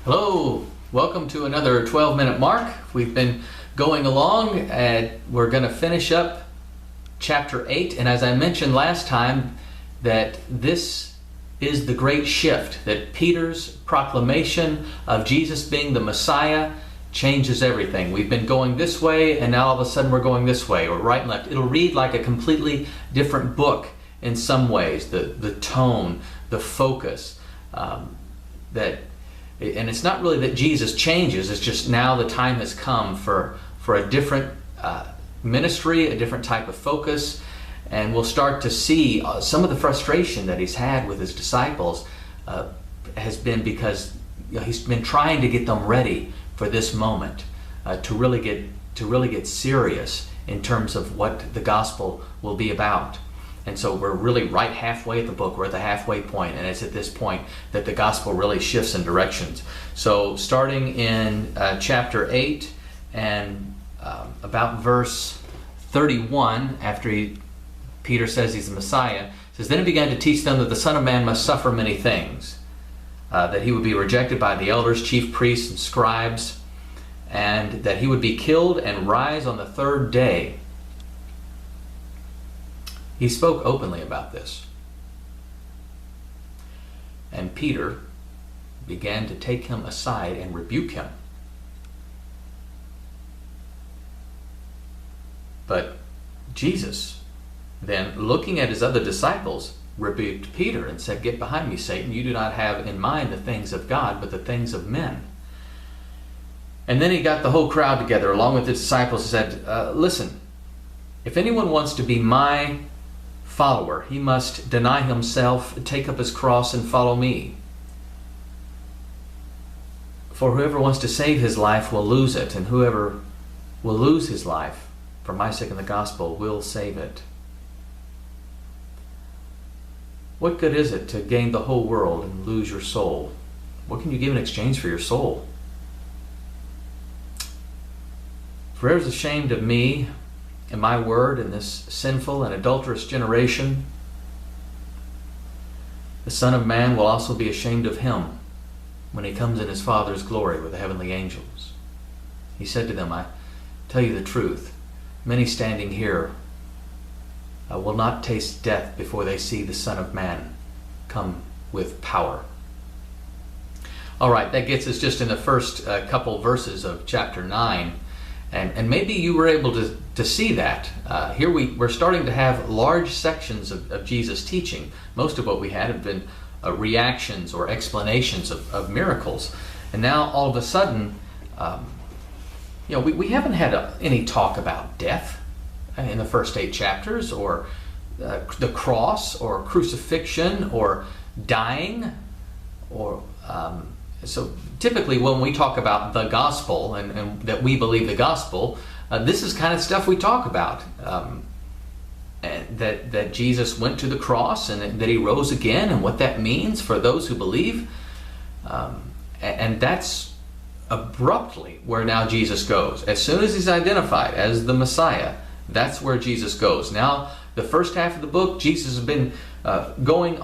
Hello, welcome to another 12-minute mark. We've been going along and we're going to finish up chapter 8. And as I mentioned last time, that this is the great shift, that Peter's proclamation of Jesus being the Messiah changes everything. We've been going this way and now all of a sudden we're going this way, or right and left. It'll read like a completely different book in some ways, the tone, the focus, and it's not really that Jesus changes, it's just now the time has come for a different ministry, a different type of focus, and we'll start to see some of the frustration that he's had with his disciples has been because he's been trying to get them ready for this moment, to really get serious in terms of what the gospel will be about. And so we're really right halfway at the book. We're at the halfway point, and it's at this point that the gospel really shifts in directions. So starting in chapter 8 and about verse 31, after Peter says he's the Messiah, it says, "Then he began to teach them that the Son of Man must suffer many things, that he would be rejected by the elders, chief priests, and scribes, and that he would be killed and rise on the third day." He spoke openly about this. And Peter began to take him aside and rebuke him. But Jesus, then, looking at his other disciples, rebuked Peter and said, "Get behind me, Satan. You do not have in mind the things of God, but the things of men." And then he got the whole crowd together along with the disciples and said, "Listen, if anyone wants to be my follower, he must deny himself, take up his cross, and follow me. For whoever wants to save his life will lose it, and whoever will lose his life for my sake and the gospel will save it." What good is it to gain the whole world and lose your soul? What can you give in exchange for your soul? "For whoever is ashamed of me and my word in this sinful and adulterous generation, the Son of Man will also be ashamed of him when he comes in his Father's glory with the heavenly angels." He said to them, "I tell you the truth, many standing here will not taste death before they see the Son of Man come with power." All right, that gets us just in the first couple verses of chapter 9. And maybe you were able to see that. Here we're starting to have large sections of Jesus' teaching. Most of what we had have been reactions or explanations of miracles. And now all of a sudden, we haven't had any talk about death in the first 8 chapters, or the cross, or crucifixion, or dying, or so typically when we talk about the gospel and that we believe the gospel, this is kind of stuff we talk about. That Jesus went to the cross and that he rose again, and what that means for those who believe. And that's abruptly where now Jesus goes. As soon as he's identified as the Messiah, that's where Jesus goes. Now, the first half of the book, Jesus has been going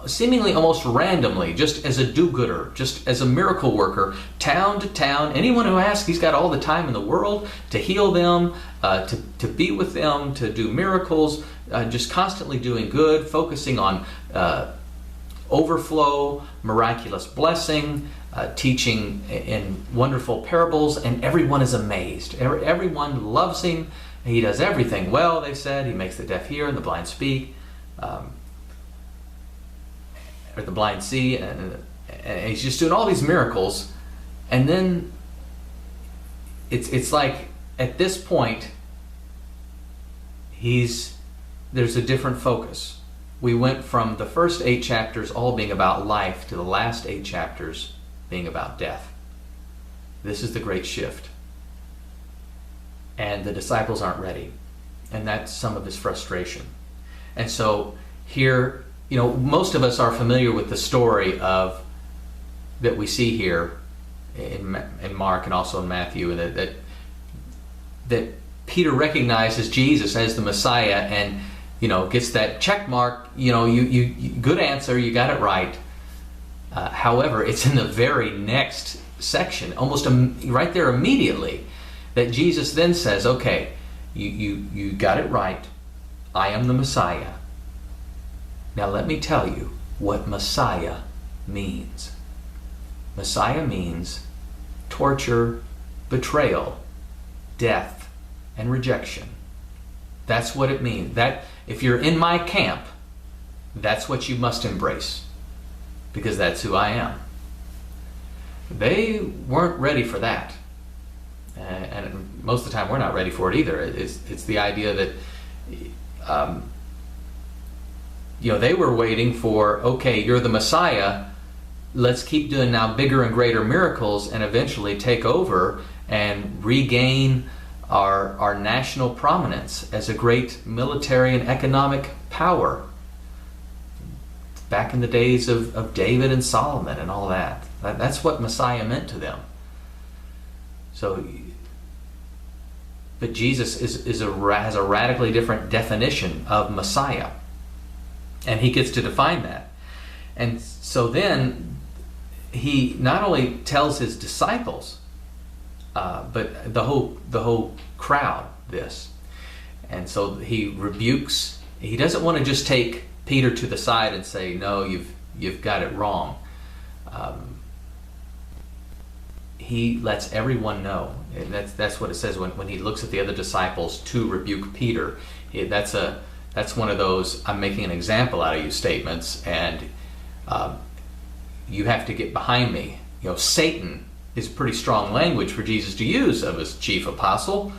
seemingly almost randomly, just as a do-gooder, just as a miracle worker, town to town. Anyone who asks, he's got all the time in the world to heal them, to be with them, to do miracles, just constantly doing good, focusing on overflow, miraculous blessing, teaching in wonderful parables, and everyone is amazed. Everyone loves him. He does everything well, they said. He makes the deaf hear and the blind speak, or the blind see, and he's just doing all these miracles. And then it's like at this point there's a different focus. We went from the first 8 chapters all being about life to the last 8 chapters being about death. This is the great shift. And the disciples aren't ready. And that's some of his frustration. And so here, most of us are familiar with the story that we see here in Mark and also in Matthew, and that Peter recognizes Jesus as the Messiah and gets that check mark. You good answer, you got it right. However, it's in the very next section, almost right there immediately, that Jesus then says, okay, you got it right. I am the Messiah. Now let me tell you what Messiah means. Messiah means torture, betrayal, death, and rejection. That's what it means. That if you're in my camp, that's what you must embrace, because that's who I am. They weren't ready for that. And most of the time we're not ready for it either. It's the idea that they were waiting for, okay, you're the Messiah, let's keep doing now bigger and greater miracles and eventually take over and regain our national prominence as a great military and economic power. Back in the days of David and Solomon and all that. That's what Messiah meant to them. So, but Jesus has a radically different definition of Messiah. And he gets to define that. And so then he not only tells his disciples, but the whole crowd this. And so he rebukes. He doesn't want to just take Peter to the side and say, no, you've got it wrong. He lets everyone know. And that's what it says when he looks at the other disciples to rebuke Peter. That's one of those I'm making an example out of you statements, and you have to get behind me. Satan is pretty strong language for Jesus to use of his chief apostle,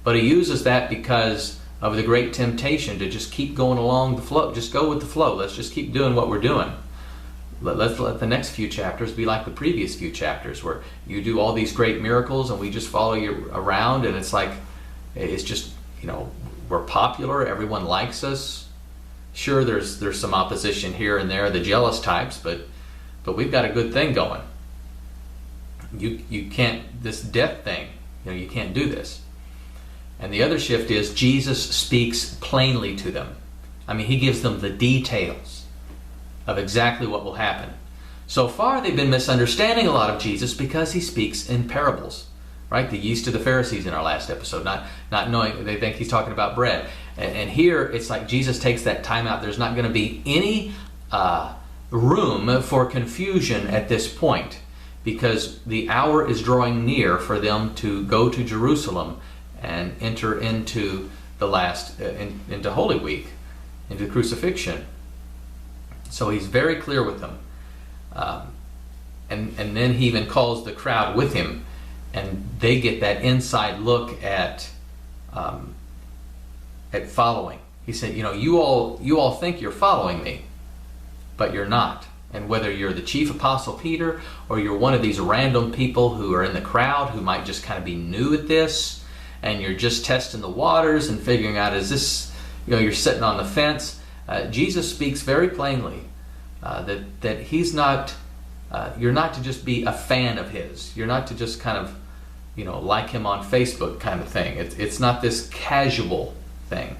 but he uses that because of the great temptation to just keep going along the flow. Just go with the flow. Let's just keep doing what we're doing. Let's let the next few chapters be like the previous few chapters, where you do all these great miracles and we just follow you around, and it's just we're popular, everyone likes us. Sure, there's some opposition here and there, the jealous types, but we've got a good thing going. You can't, this death thing, you can't do this. And the other shift is Jesus speaks plainly to them. He gives them the details of exactly what will happen. So far, they've been misunderstanding a lot of Jesus because he speaks in parables. Right? The yeast of the Pharisees in our last episode, not knowing, they think he's talking about bread. And here, it's like Jesus takes that time out. There's not going to be any room for confusion at this point, because the hour is drawing near for them to go to Jerusalem and enter into the into Holy Week, into crucifixion. So he's very clear with them. And then he even calls the crowd with him, and they get that inside look at following. He said, you all think you're following me, but you're not. And whether you're the chief apostle Peter, or you're one of these random people who are in the crowd who might just kind of be new at this, and you're just testing the waters and figuring out, is this, you're sitting on the fence. Jesus speaks very plainly that he's not, you're not to just be a fan of his. You're not to just kind of, like him on Facebook kind of thing. It's not this casual thing.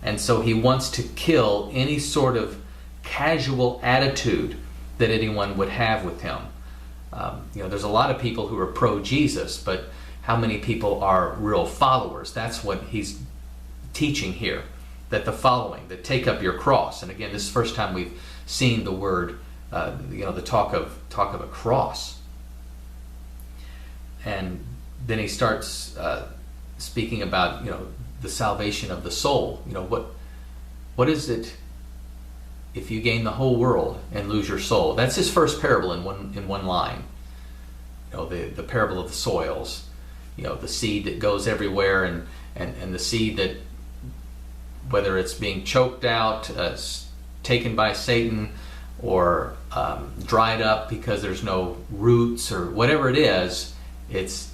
And so he wants to kill any sort of casual attitude that anyone would have with him. There's a lot of people who are pro-Jesus, but how many people are real followers? That's what he's teaching here. That the following, that take up your cross. And again, this is the first time we've seen the word, the talk of a cross. And then he starts speaking about, the salvation of the soul. What is it if you gain the whole world and lose your soul? That's his first parable in one line. The parable of the soils. The seed that goes everywhere, and the seed that, whether it's being choked out, taken by Satan, or dried up because there's no roots, or whatever it is, it's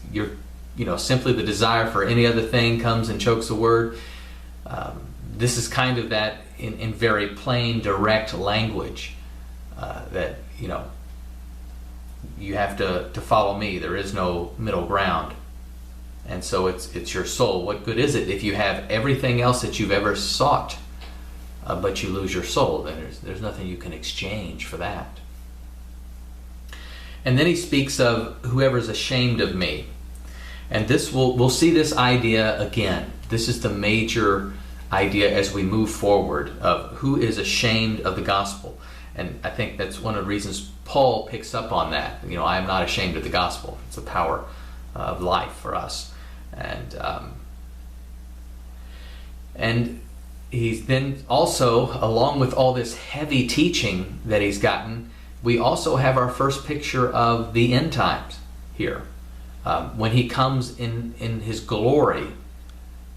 simply the desire for any other thing comes and chokes the word. This is kind of that in very plain, direct language, that you have to follow me. There is no middle ground. And so it's your soul. What good is it if you have everything else that you've ever sought, but you lose your soul? Then there's nothing you can exchange for that. And then he speaks of whoever's ashamed of me. And we'll see this idea again. This is the major idea as we move forward of who is ashamed of the gospel. And I think that's one of the reasons Paul picks up on that. I am not ashamed of the gospel. It's the power of life for us. And he's then also, along with all this heavy teaching that he's gotten, we also have our first picture of the end times here. When he comes in his glory,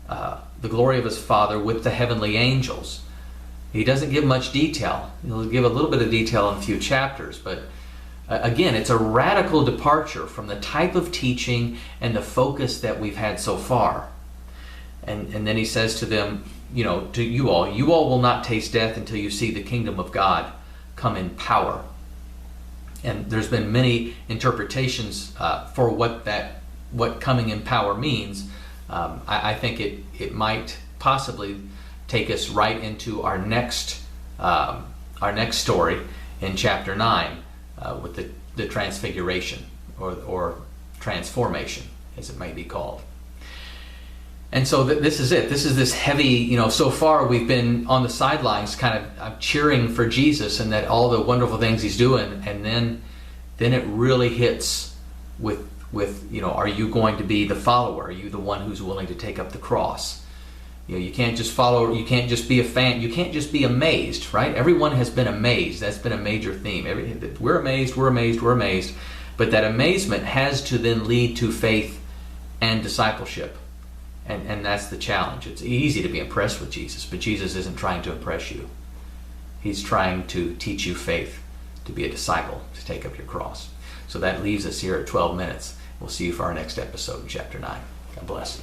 the glory of his Father with the heavenly angels. He doesn't give much detail. He'll give a little bit of detail in a few chapters, but again, it's a radical departure from the type of teaching and the focus that we've had so far. And then he says to them, to you all will not taste death until you see the kingdom of God come in power. And there's been many interpretations for what coming in power means. I think it might possibly take us right into our next story in chapter 9 with the transfiguration or transformation, as it may be called. And so this is it. This is this heavy, so far we've been on the sidelines kind of cheering for Jesus and that all the wonderful things he's doing, and then it really hits with are you going to be the follower? Are you the one who's willing to take up the cross? You can't just follow, you can't just be a fan, you can't just be amazed, right? Everyone has been amazed. That's been a major theme. We're amazed, we're amazed, we're amazed. But that amazement has to then lead to faith and discipleship. And that's the challenge. It's easy to be impressed with Jesus, but Jesus isn't trying to impress you. He's trying to teach you faith, to be a disciple, to take up your cross. So that leaves us here at 12 minutes. We'll see you for our next episode in chapter 9. God bless.